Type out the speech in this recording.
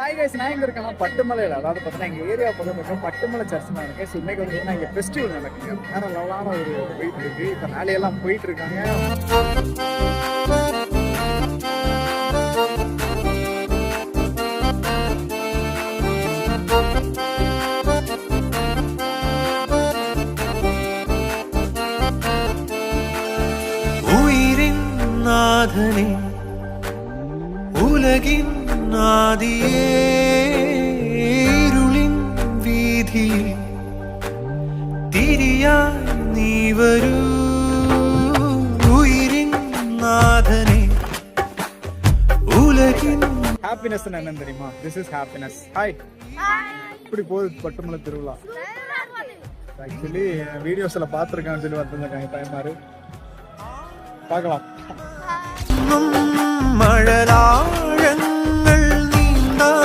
Hi guys, நான் எங்கே இருக்கேன்னா பட்டுமலையில், அதாவது பார்த்தீங்கன்னா எங்கள் ஏரியா பக்கம் பட்டுமலை சர்ச் நான் இருக்கேன். ஸோ இன்னைக்கு வந்து பார்த்தீங்கன்னா இங்கே ஃபெஸ்டிவல் நடக்குங்க. வேற லெவலான ஒரு போயிட்டு இருக்கு. இப்போ வேலையெல்லாம் போயிட்டு இருக்காங்க. உயிரின் நாதனே உலகின் நாதியே இருளின் வீதியில் திரியாய் நீ வரூ உயிரின் நாதனே உலகின் ஹாப்பினஸ் என்னன்னு தெரியுமா? This is happiness. ஹாய், இப்படி போகுது பட்டுமலை திருவிழா. ஆக்சுவலி வீடியோஸில் பார்த்துருக்கான்னு சொல்லி வந்துருக்காங்க டைமாரு. பார்க்கலாம். மழலாழங்கள்